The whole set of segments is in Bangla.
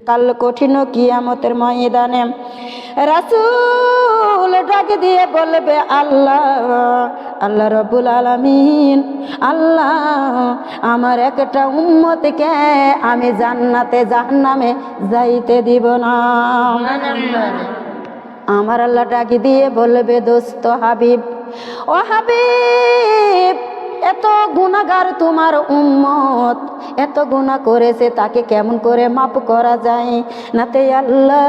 কাল কঠিন কিয়ামতের ময়দানে রাসূল ডাক দিয়ে বলবে, আল্লাহ আল্লাহ রব্বুল আলামিন, আল্লাহ আমার একটা উম্মতকে আমি জান্নাতে জাহান্নামে যাইতে দিব না। আমার আল্লাহ ডাক দিয়ে বলবে, দোস্ত হাবিব, ও হাবিব, এত গুনাহগার তোমার উম্মত, এত গুনাহ করেছে, তাকে কেমন করে মাপ করা যায়? নাতে আল্লাহ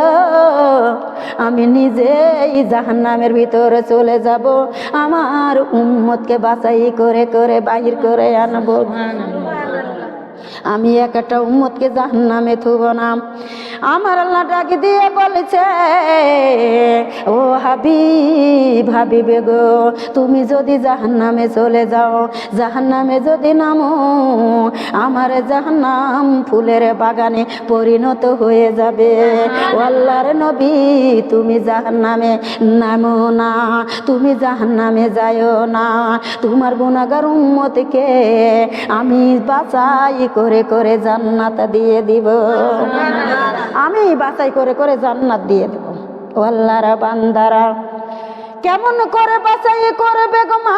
আমি নিজেই জাহান্নামের ভিতরে চলে যাব, আমার উম্মতকে বাছাই করে করে বাহির করে আনবো। আমি একটা উম্মতকে জাহান্নামে থুব না। আমার আল্লাহ ডাক দিয়ে বলেছে, ও হাবিব, হাবিব গো, তুমি যদি জাহান্নামে চলে যাও, জাহান্নামে যদি নামো, আমার জাহান্নাম ফুলের বাগানে পরিণত হয়ে যাবে। ও আল্লাহর নবী, তুমি জাহান্নামে নামো না, তুমি জাহান্নামে যাইও না, তোমার গুনাহগার উম্মতকে আমি বাছাই করে করে জান্নাত দিয়ে দিব, আমি বাছাই করে করে জান্নাত দিয়ে দেব। ও আল্লাহর বান্দারা, কেমন করে বাছাই করবে গো মা?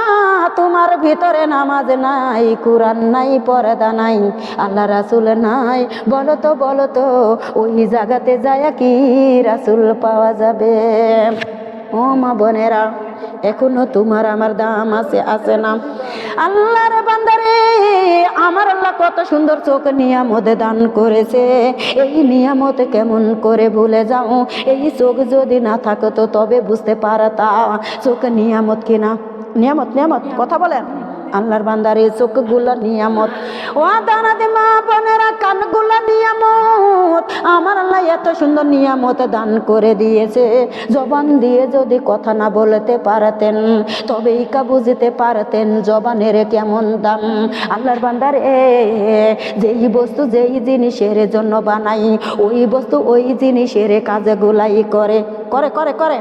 তোমার ভিতরে নামাজ নাই, কুরআন নাই, পর্দা নাই, আল্লাহ রাসূল নাই, বলো তো বলো তো ওই জায়গাতে যায় কি রাসূল পাওয়া যাবে? ও মা বোনেরা, এখনো তোমার আমার দাম আছে, আছে না? আল্লাহর বান্দারে, আমার আল্লাহ কত সুন্দর চোখ নিয়ামত দান করেছে, এই নিয়ামত কেমন করে ভুলে যাও? এই চোখ যদি না থাকতো তবে বুঝতে পারতা চোখ নিয়ামত কিনা। নিয়ামত, নিয়ামত, কথা বলেন। আল্লাহর বান্দারে, চোখগুলো নিয়ামত, ও দানাতে মা বোনেরা, কানগুলো নিয়ামত। আমার আল্লাহ এত সুন্দর নিয়ামত দান করে দিয়েছে, জবান দিয়ে যদি কথা না বলতে পারতেন তবে ইকা বুঝতে পারতেন জবানের কেমন দাম। আল্লাহর বান্দারে, যেই বস্তু যেই জিনিসের জন্য বানাই, ওই বস্তু ওই জিনিসের কাজগুলাই করে করে করে করে।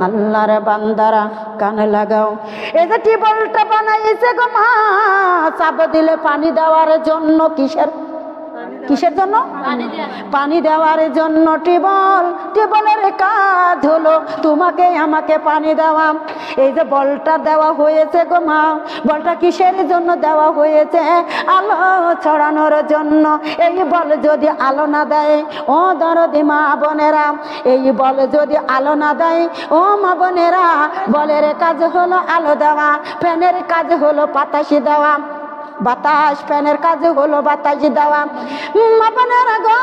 আল্লাহর বান্দারা কানে লাগাও, এই যে টিউবওয়েলটা বানাইছে গো মা, চাপ দিলে পানি দেওয়ার জন্য, কিসের কিসের জন্য? পানি দেওয়ার জন্য। টিউবওয়েলের কাজ হলো তোমাকে আমাকে পানি দেওয়া। এই যে বলটা দেওয়া হয়েছে গো মা, বলটা কিসের জন্য দেওয়া হয়েছে? আলো ছড়ানোর জন্য। এই বল যদি আলো না দেয়, ও দরদি মা বোনেরা, এই বল যদি আলো না দেয়, ও মা বোনেরা, বলের কাজ হলো আলো দেওয়া, ফ্যানের কাজ হলো বাতাসি দেওয়া, বাতাস ফ্যানের কাজ হলো বাতাস দেওয়া। মা বোনেরা গো,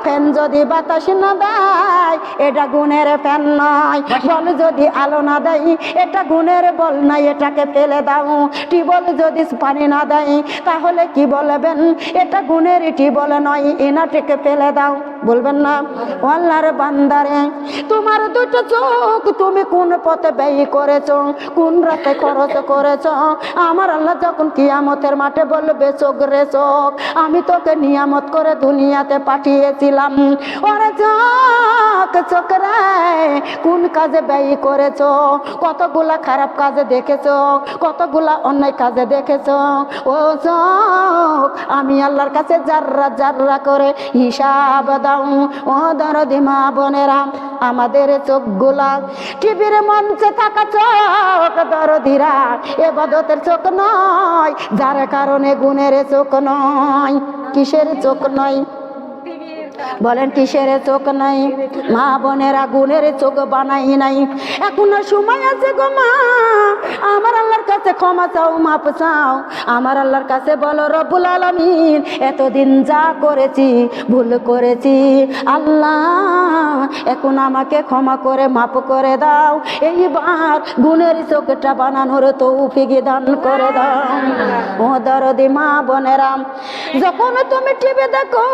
ফ্যান যদি বাতাস না দেয় এটা গুণের ফ্যান নয়, বল যদি আলো না দেয় এটা গুণের বল নয়, এটাকে ফেলে দাও। টিউবওয়েল যদি পানি না দেয় তাহলে কি বলবেন? এটা গুণের টিউবওয়েল নয়, এনাটাকে ফেলে দাও, বলবেন না? আল্লাহর বান্দারে, তোমার দুটো চোখ তুমি কোন পথে ব্যয় করেছো, কোন রাতে খরচ করেছো? আমার আল্লাহ যখন কিয়ামতের মাঠে বলবে, চোখ রে চোখ, আমি তোকে নিয়ামত করে দুনিয়াতে পাঠিয়েছিলাম, ওরে চোখ, চোখ রে, কোন কাজে ব্যয় করেছো? কতগুলা খারাপ কাজে দেখেছো, কতগুলা অন্যায় কাজে দেখেছো? ও চোখ, আমি আল্লাহর কাছে জাররা জাররা করে হিসাব দাও। ও দরদি মা বোনেরা, আমাদের চোখগুলা টিভির মঞ্চে থাকা চোখ দরদিরা, ইবাদতের চোখ নয়, যার কারণে গুণের চোখ নয়। কিসের চোখ নয় বলেন? কিসের চোখ নাই? মা বোনেরা, গুণের চোখ বানাই নাই। এখনো সময় আছে গো মা, আমার আল্লাহর কাছে ক্ষমা চাও, মাপ চাও। আমার আল্লাহর কাছে বলো, রব্বুল আলামিন, এতদিন যা করেছি, ভুল করেছি, আল্লাহ এখন আমাকে ক্ষমা করে মাপ করে দাও। এইবার গুণের চোখটা বানানোর তৌফিক দান করে দাও। ও দরদি মা বোনেরা, যখন তুমি টিভি দেখো,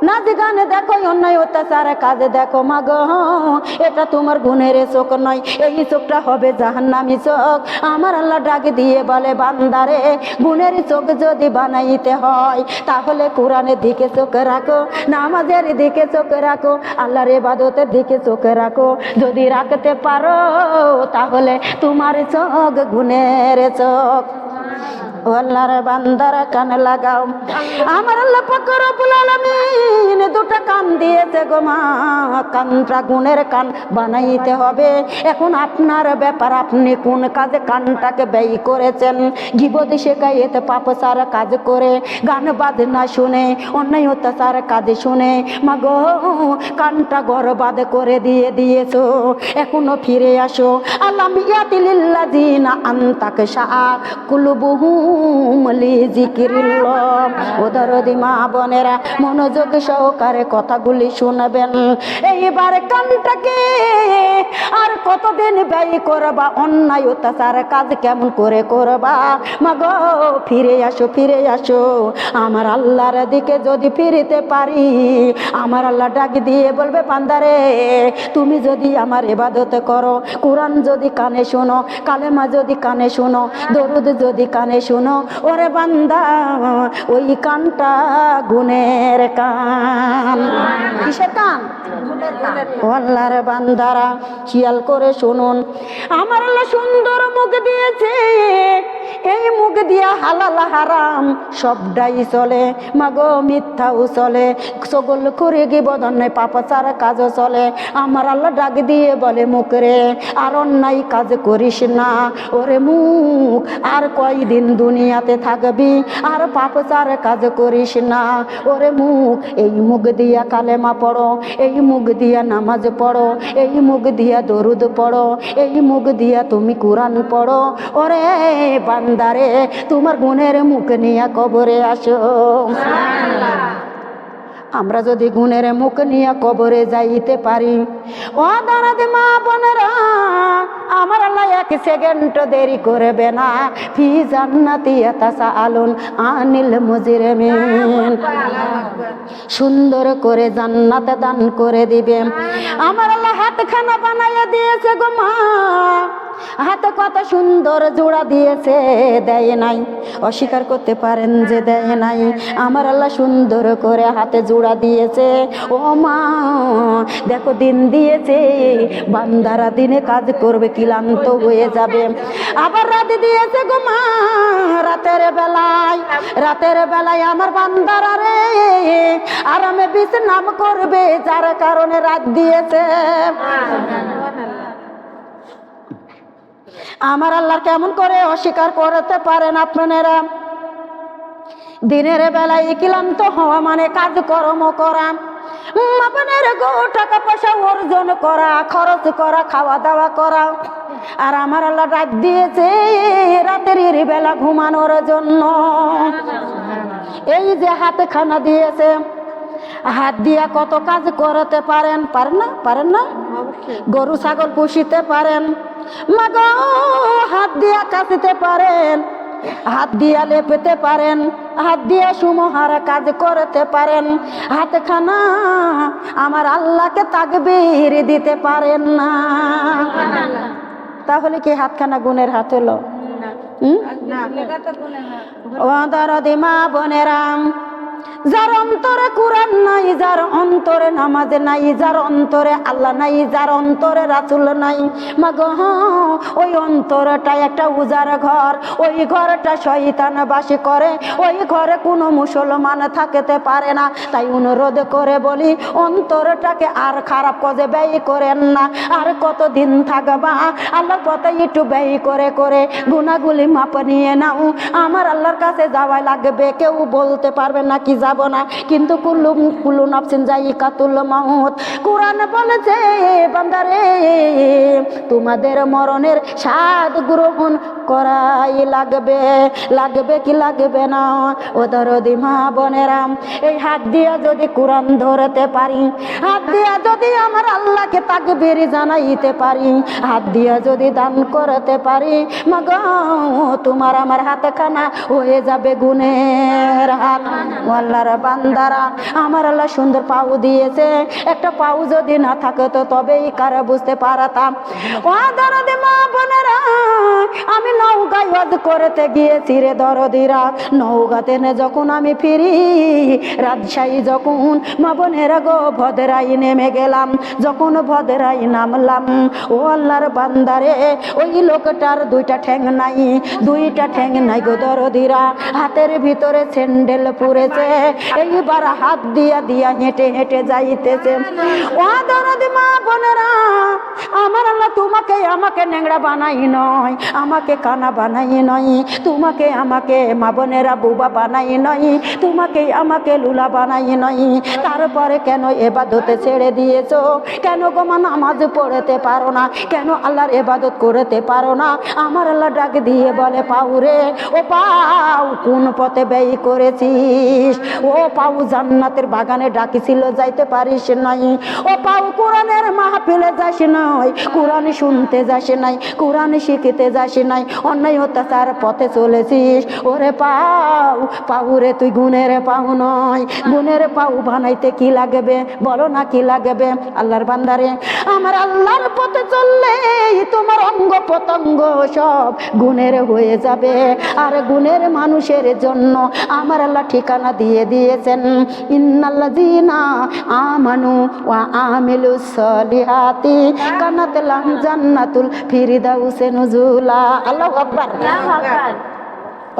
নাচ গানে দেখো, অন্যায় অত্যাচার কাজে দেখো, মা গো, এটা তোমার গুণের চোখ নয়, এই চোখটা হবে জাহান্নামী চোখ। আমার আল্লাহ ডাক দিয়ে বলে, বান্দারে, গুণের চোখ যদি বানাইতে হয় তাহলে কোরআনের দিকে চোখ রাখো, নামাজের দিকে চোখ রাখো, আল্লাহর ইবাদতের দিকে চোখ রাখো। যদি রাখতে পারো তাহলে তোমার চোখ গুণের চোখ। আল্লাহর বান্দারা কান লাগাও, আমার আল্লাহ পাক রব্বুল আলামিন দুটো কান দিয়েছে গো মা, কানটা গুণের কান বানাইতে হবে। এখন আপনার ব্যাপার, আপনি কোন কাজে কানটাকে ব্যয় করেছেন? গীবত শেখাইতে পাপসার কাজ করে, গান বাজনা শুনে, অন্যায় অত্যাচার কাজ শুনে মা গো কানটা বরবাদ করে দিয়েছো। এখনো ফিরে আসো। আলাম ইয়াতিলিল্লাযিনা আনতাক শাআ কুলুবুহুম লিযিকরিল্লাহ। ও দরদি মা বোনেরা, মনোযোগ সহকারে কথাগুলি শুনবেন। এইবার কানটাকে আর কতদিন ব্যয় করবা? অন্যায় অত্যাচার কাজ কেমন করে করবা? মা গো ফিরে আসো, ফিরে আসো। আমার আল্লাহর দিকে যদি ফিরিতে পারি, আমার আল্লাহ ডাক দিয়ে বলবে বান্দারে, তুমি যদি আমার ইবাদত করো, কোরআন যদি কানে শোনো, কালেমা যদি কানে শোনো, দরুদ যদি কানে শোনো, ওরে বান্দা ওই কানটা গুণের কান। কিসের কান? আল্লাহর বান্দারা খেয়াল করে শুনুন, আমার আল্লাহ সুন্দর মুখ দিয়েছে। এই মুখ দিয়া হালাল হারাম সবটাই চলে। মাগো মিথ্যাও চলে, সকল করে গিবত অন্যায় পাপাচার কাজও চলে। আমার আল্লাহ ডাক দিয়ে বলে, মুখ রে আর অন্যায় কাজ করিস না। ওরে মুখ, আর কয়দিন দুনিয়াতে থাকবি, আর পাপাচার কাজ করিস না। ওরে মুখ, এই মুখ দিয়া কালেমা পড়ো, এই মুখ দিয়া নামাজ পড়ো, এই মুখ দিয়া দরুদ পড়ো, এই মুখ দিয়া তুমি কোরআন পড়ো। ওরে বান্দারে, তোমার গুণের মুখ নিয়ে কবরে আসো। আমরা যদি গুণের মুখ নিয়ে কবরে যাইতে পারি, ও দাঁড়াতে মা বোনেরা, আমার আল্লাহ এক সেকেন্ড দেরি করবে না। ফি জান্নাতি ইয়াতাসাআলুন আনিল মুজরিমিন। সুন্দর করে জান্নাতে দান করে দিবে। আমার আল্লাহ হাতখানা বানাইয়া দিয়েছে গো মা, হাতে কত সুন্দর জোড়া দিয়েছে, দেয় নাই। অস্বীকার করতে পারেন যে দেয় নাই? আমার আল্লাহ সুন্দর করে হাতে জোড়া দিয়েছে। ও মা দেখো, দিন দিয়েছে, বান্দারা দিনে কাজ করবে, ক্লান্ত হয়ে যাবে। আবার রাতে দিয়েছে গো মা, রাতের বেলায় আমার বান্দারা রে আরামে বিশ্রাম করবে, যার কারণে রাত দিয়েছে। আমার আল্লাহ কেমন করে অস্বীকার করতে পারেন আপনারা? দিনের বেলায় ক্লান্ত হওয়া মানে কাজকর্ম করা, আপনার গো টাকা পয়সা অর্জন করা, খরচ করা, খাওয়া দাওয়া করা। আর আমার আল্লাহ রাত দিয়েছে রাতের বেলা ঘুমানোর জন্য। এই যে হাতখানা দিয়েছে, হাত দিয়া কত কাজ করতে পারেন? পারেন না? গরু ছাগল পুষিতে পারেন, মাগো হাত দিয়া কাঁচিতে পারেন, হাত দিয়া লেপতে পারেন, হাত দিয়া সুমহার কাজ করতে পারেন। হাতখানা আমার আল্লাহকে তাকবীর দিতে পারেন না। তাহলে কি হাতখানা গুণের হাত হলো? ও দরদি মা বোনেরা, যার অন্তরে কোরআন নাই, যার অন্তরে নামাজ নাই, যার অন্তরে আল্লাহ নাই, যার অন্তরে রাসূল নাই, মাগো ওই অন্তরটা একটা উজাড় ঘর। ওই ঘরটা শয়তান বাস করে, ওই ঘরে কোনো মুসলমান থাকতে পারে না। তাই অনুরোধ করে বলি, অন্তরটাকে আর খারাপ কাজে ব্যয় করেন না। আর কতদিন থাকবা? আল্লাহর পথে একটু ব্যয় করে করে গুনাহগুলি মাপ নিয়ে নাও। আমার আল্লাহর কাছে যাওয়া লাগবে, কেউ বলতে পারবে না কি যাব না, কিন্তু কুল্লু নাফসিন যায়িকাতুল মাউত। কোরআন বলেছে বান্দারে, তোমাদের মরণের স্বাদ গ্রহণ করাই লাগবে কি লাগবে না? ও দরদি মা বোনেরা, এই হাত দিয়া যদি কোরআন ধরতে পারি, হাত দিয়া যদি আমার আল্লাহকে তাকবীর জানাইতে পারি, হাত দিয়া যদি দান করতে পারি, মাগো তোমার আমার হাতখানা হয়ে যাবে গুণের হাত। আল্লাহর বান্দারা, আমার আল্লাহ সুন্দর পাও দিয়েছে, একটা পাও যদি না থাকতো তবেই কারা বুঝতে পারতাম। ও দরদি মা বোনেরা, আমি নৌকায় হজ করতে গিয়েছি রে দরদিরা। নৌকাতে যখন আমি ফিরি, রাজশাহী যখন মা বোনেরা গো ভদ্রাই নেমে গেলাম। যখন ভদ্রাই নামলাম, ও আল্লাহর বান্দারে, ওই লোকটার দুইটা ঠ্যাং নাই গো দরদিরা। হাতের ভিতরে স্যান্ডেল পরেছে। এইবার হাত দিয়া হেঁটে কেটে যাইতেছে। ও দরদি মা বোনেরা, আমার আল্লাহ তোমাকে আমাকে ন্যাংরা বানাই নয়, আমাকে কানা বানাই নয়, তোমাকে আমাকে মা বোনেরা বুবা বানাই নয়, তোমাকে আমাকে লুলা বানাই নয়। তারপরে কেন এবাদতে ছেড়ে দিয়েছো? কেন গো মা নামাজ পড়তে পারো না? কেন আল্লাহর এবাদত করতে পারো না? আমার আল্লাহ ডাক দিয়ে বলে, পাউ রে, ও পাউ কোন পথে ব্যয় করেছিস? ও পাউ জান্নাতের বাগানে ডাকিছিল, যাইতে পারিস নাই। ও পাউ কোরআনের মাহফিলে যাস নাই, কোরআন শুনতে যাস নাই, কোরআন শিখতে যাস নাই, অন্যায় অত্যাচার পথে চলেছিস। ওরে পাউ, পাউ রে তুই গুণের পাউ নয়, গুণের পাউ বানাইতে কি লাগবে বলো না, কি লাগবে? আল্লাহর বান্দারে, আমার আল্লাহর পথে চললে তোমার অঙ্গ প্রত্যঙ্গ সব গুণের হয়ে যাবে। আর গুণের মানুষের জন্য আমার আল্লাহ ঠিকানা দিয়ে দিয়েছেন, ইন্নাল্লাযীনা আমানু ওয়া আমিলুস সলিহাতি কানাত লাহুম জান্নাতুল ফিরদাউসি নুজুলা। আল্লাহু আকবার।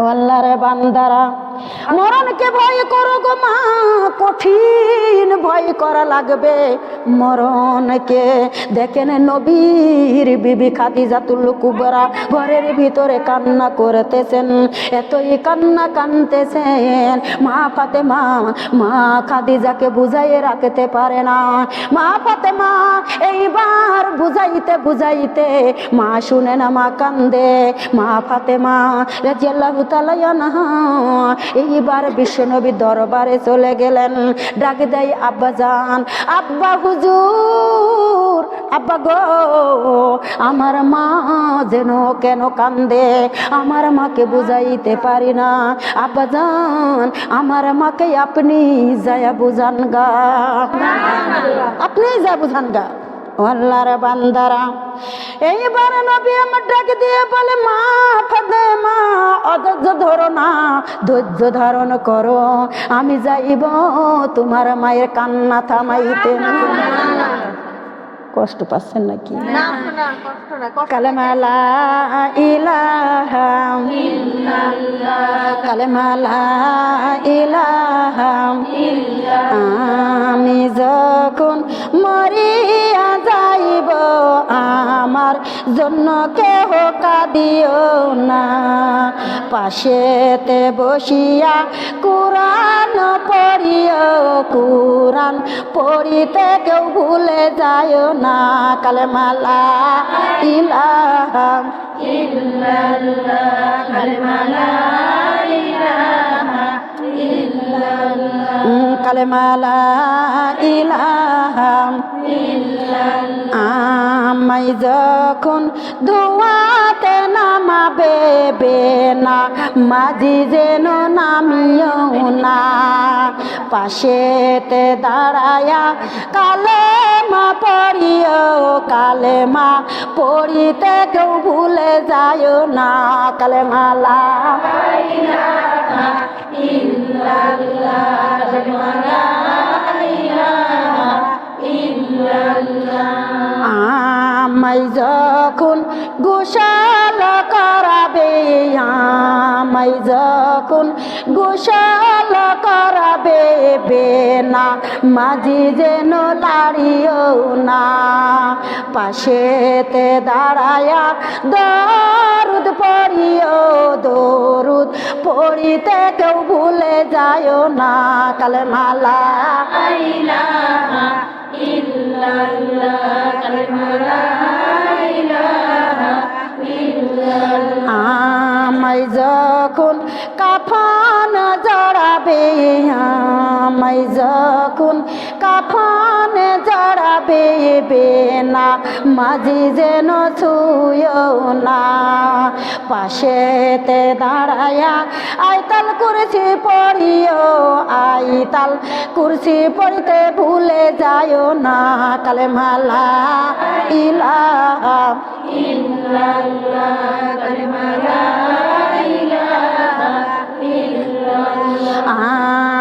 ও আল্লাহর বান্দারা, মরণকে ভয় করো গো মা, কঠিন ভয় করা লাগবে মরণকে। দেখেন নবীর বিবি খাদিজাতুল কুবরা ঘরের ভিতরে কান্না করতেছেন, এতই কান্না কানতেছেন। মা ফাতেমা, মা খাদিজাকে বুঝাইয়ে রাখতে পারে না। মা ফাতেমা এইবার বুঝাইতে বুঝাইতে মা শুনে না, মা কান্দে। মা ফাতেমা রাদিয়াল্লাহু তাআলা আনহা এইবার বিশ্বনবীর দরবারে চলে গেলেন। ডাক দেয়, আব্বা জান, আব্বা হুজুর, আব্বা গো, আমার মা যেন কেন কান্দে, আমার মাকে বুঝাইতে পারি না। আব্বা জান, আমার মাকে আপনি যায়া বুঝান গা, আপনি যা বুঝান গা। আল্লাহর বান্দারা, এইবার নবী আমার ডাক দিয়ে বলে, মা ফাতেমা অধৈর্য ধরো না, ধৈর্য ধারণ করো, আমি যাইব তোমার মায়ের কান্না থামাইতে। কষ্ট পাচ্ছেন নাকি? কালেমা লা ইলাহা ইল্লাল্লাহ, কালেমা লা ইলাহা ইল্লাল্লাহ। আমি যখন মরিয়া যাইব, আমার জন্য কেহ কাঁদিও না, পাশেতে বসিয়া কোরআন পড়িও, কোরআন পড়িতে কেউ ভুলে যায় না। কালেমা লা ইলাহা ইল্লাল্লাহ, কালেমা লা ইলাহা ইল্লাল্লাহ, কালেমা লা ইলাহা ইল্লাল্লাহ। আমায় যখন ধোয়াতে নামাবে বেনা, মাঝি যেন নামিও না, পাশেতে দাঁড়ায়া কালেমা পড়িও, কালেমা পড়িতে কেউ ভুলে যায় না। কালেমা লা ইলাহা ইল্লাল্লাহ, কালেমা লা ইলাহা ইল্লাল্লাহ। আমায় যখন গোসল করাবে, আমায় যখন গোসল করাবে বেনা, মাঝি যেন দাঁড়িও না, পাশেতে দাঁড়ায়া দরুদ পড়িও, দরুদ পড়িতে কেউ ভুলে যায় না। কালেমা লা ইলাহা ইল্লাল্লাহ, কালেমা লা ইলাহা ইল্লাল্লাহ। আমায় যখন কাফন জড়াবে, আমায় যখন কাফন জড়াবে বেনা, মাঝি যেন ছুঁয়ো না, পাশেতে দাঁড়ায়া আয়তাল কুরসি পড়িও, আয়তাল কুরসি পড়িতে ভুলে যায় না। কালেমা লা ইলাহা ইল্লাল্লাহ, কালেমা লা ইলাহা ইল্লাল্লাহ।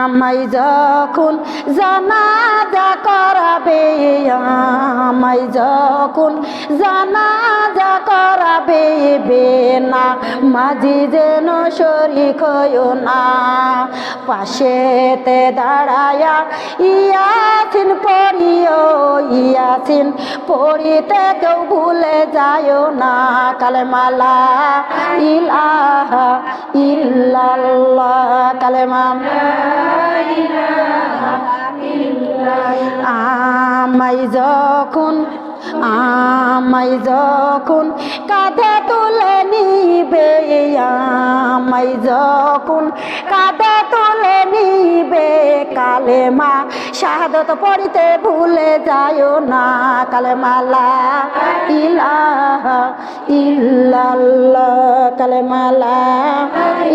আমায় যখন জানাজা করাবে, আমায় যখন জানাজা করাবে ভাবিবে না মাঝি যেন শরীক হইও না পাশেতে দাঁড়ায়া ইয়াসিন পড়িও ইয়াসিন পড়িতে কেউ ভুলে যায়ও না কালেমা লা ইলাহা ইল্লাল্লাহ কালেমা লা ইলাহা ইল্লাল্লাহ আমায় যখন কাঁধে তুলে নিবে আমায় যখন কাঁধে তুলে নিবে কালেমা শাহাদত পড়িতে ভুলে যায়ও না কালেমা লা ইলাহা ইল্লাল্লাহ কালেমা লা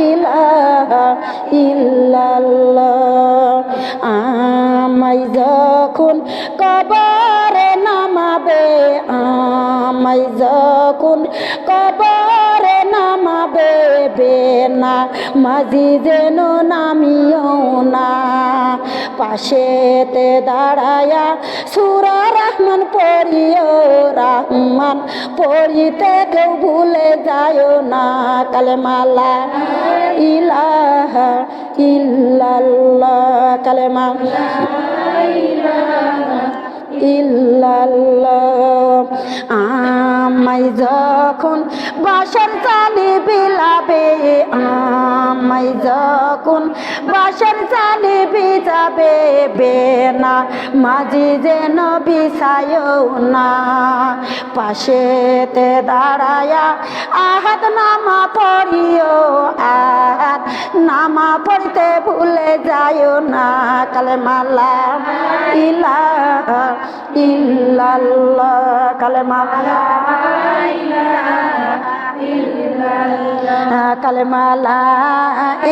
ইলাহা ইল্লাল্লাহ আমায় যখন কবরে নামাবে আমায় যখন কবরে নামাবে বেনা মাঝি যেন নামিও না পাশেতে দাঁড়ায়া সূরা রহমান পড়িও রহমান পড়িতে কেউ ভুলে যায়ও না কালেমা লা ইলাহা ইল্লাল্লাহ কালেমা লা ইলাহা ইল্লাল্লাহ আমায় যখন বাসর চালি বিলাবে আমায় যখন বাসর চালি বিজাবে বেনা মাঝি যেন বিছায়ও না পাশেতে দাঁড়ায়া আহাদ নামা পড়িও আহাদ নামা পড়তে ভুলে যায়ও না কালেমা লা ইলাহা ইল্লাল্লাহ কালেমা লা ইলাহা ইল্লাল্লাহ কালেমা লা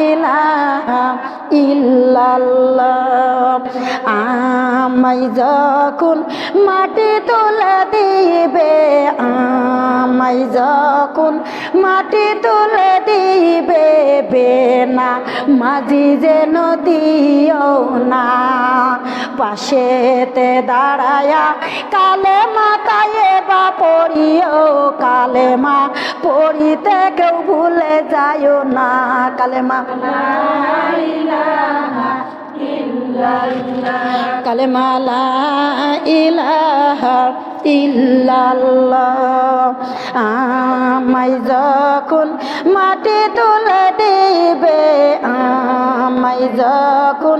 ইলাহা ইল্লাল্লাহ আমায় যখন মাটি তুলে দিবে আমায় যখন মাটি তুলে দিবে বেনা মাঝি যেন দিও না পাশেতে দাঁড়ায়া কালেমা তাইবা পড়িও কালেমা পড়িতে কেউ ভুলে যায়ও না কালেমা লা ইলাহা ইল্লাল্লাহ কালেমা লা ইলাহা ইল্লাল্লাহ আমায় যখন মাটি তুলে দিবে আমায় যখন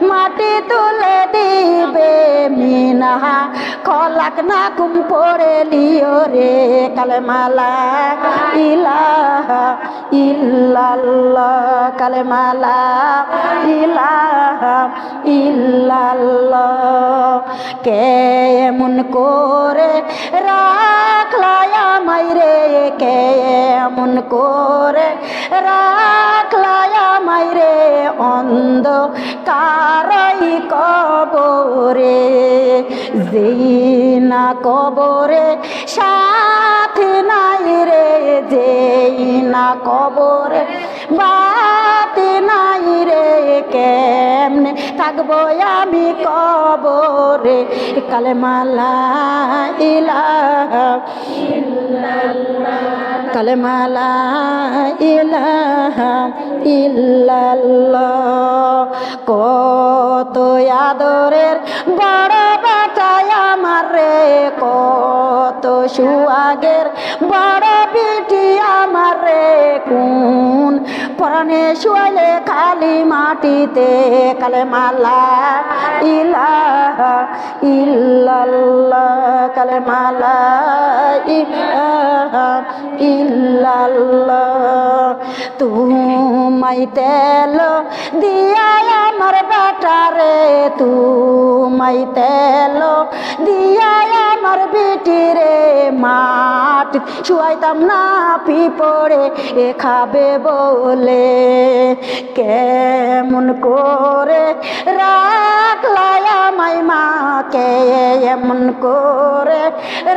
মাটি তুলে দিবে মিনাহা খলাক না কুম পড়ে লিও রে কালেমা লা ইলাহা ইল্লাল্লাহ কালেমা লা ইলাহা ইল্লাল্লাহ কেমন করে রাখলাই আমায় রে কেমন করে রাখলাই আমায় রে অন্ধকারই কবরে যেই না কবরে সাথী নাই রে যেই না কবরে বাতি নাই রে কেমনে থাকবো আমি কবরে কালেমা লা ইলাহা ইল্লাল্লাহ কালেমা লা ইলাহা ইল্লাল্লাহ কত আদরের বড় বেটাই আমার রে কত সুয়াগের বড় বিটি আমার রে কোন পরাণে শুয়াইলে খালি মাটিতে কালেমা লা ইলাহা ইল্লাল্লাহ কালেমা লা ইলাহা ইল্লাল্লাহ তুমাই তেল দিয়া আমার বেটারে তুমাই তেল দিয়া আমার বেটি রে মাটি শুয়াইতাম না পিপড়ে এ খাবে বলে কেমন করে রাখলাই আমায় মা কেমন করে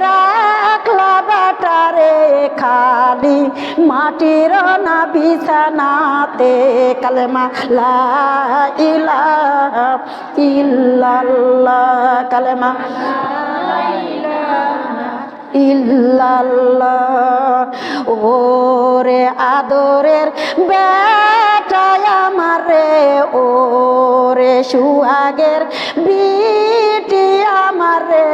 রাখলা বেটারে খালি মাটির না বিছানাতে কালেমা লা ইলাহা ইল্লাল্লাহ কালেমা লা ইলাহা ইল্লাল্লাহ। ওরে আদরের বেটায় আমার রে, ওরে সুহাগের বিটি আমার রে,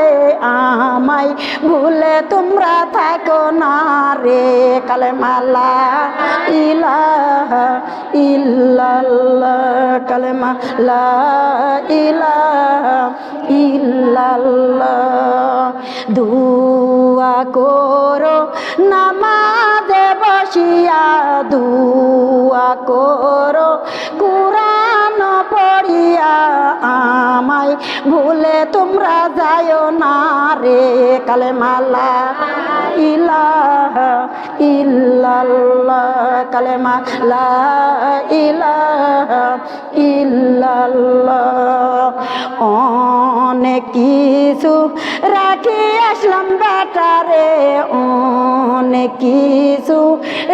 আমায় ভুলে তোমরা থাকো না রে। কালেমা লা ইলাহা ইল্লাল্লাহ, কালেমা লা ইলাহা ইল্লাল্লাহ। দুয়া করো নামাজে বসিয়া, দুয়া করো কুরআন পড়িয়া, আমায় ভুলে তোমরা যাও না রে। কালেমা লা ইলাহা ইল্লাল্লাহ, কালেমা লা ইলাহা ইল্লাল্লাহ। অনেক কিছু রাখি আসলাম বেটারে, অনেক কিছু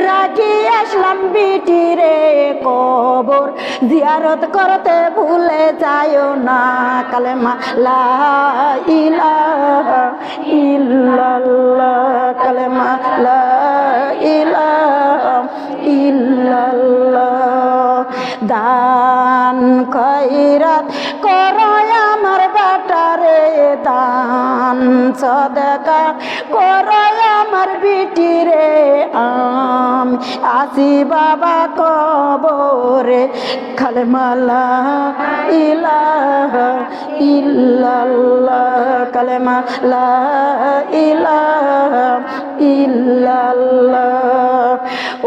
রাখি আসলাম বিটি রে, কবর জিয়ারত করতে ভুলে যাও না। কালেমা লা ইলাহা ইল্লাল্লাহ, কালেমা লা ইলাহা ইল্লাল্লাহ। দান খয়রাত করো আমার বেটারে, দান সদকা করো আমার বিটি রে, আমি আসি বাবা কবরে। কালেমা লা ইলাহা ইল্লাল্লাহ, কালেমা লা ইলাহা ইল্লাল্লাহ।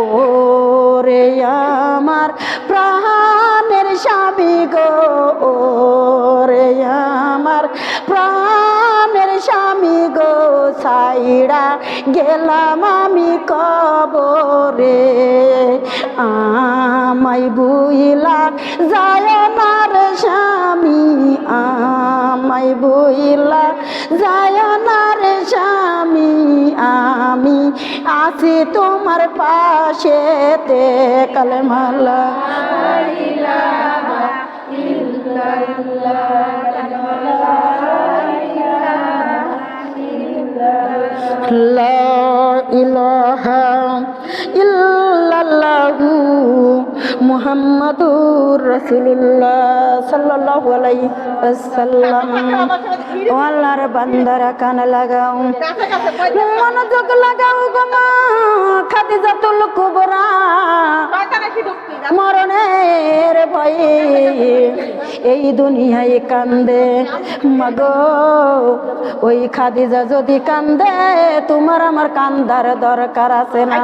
ওরে আমার প্রাণের স্বামী গো, ওরে আমার প্রাণের স্বামী গো, সাইড়া গেলাম আমি কবরে, আমায় বুইলা যায় না রে স্বামী, আমায় বুইলা যায় না রে স্বামী, আমি আছি তোমার পাশেতে। কালেমা লা ইলাহা ইল্লাল্লাহ, কালেমা লা ইলাহা ইল্লাল্লাহু মুহাম্মাদুর রাসূলুল্লাহ সাল্লাল্লাহু আলাইহি ওয়াসাল্লাম। ও আল্লাহর বান্দারা কান লাগাও, মনোযোগ লাগাও গো মা। খাদিজাতুল কুবরা মরণের ভয়ে এই দুনিয়ায় কান্দে মাগো। ওই খাদিজা যদি কান্দে, তোমার আমার কান্দার দরকার আছে না?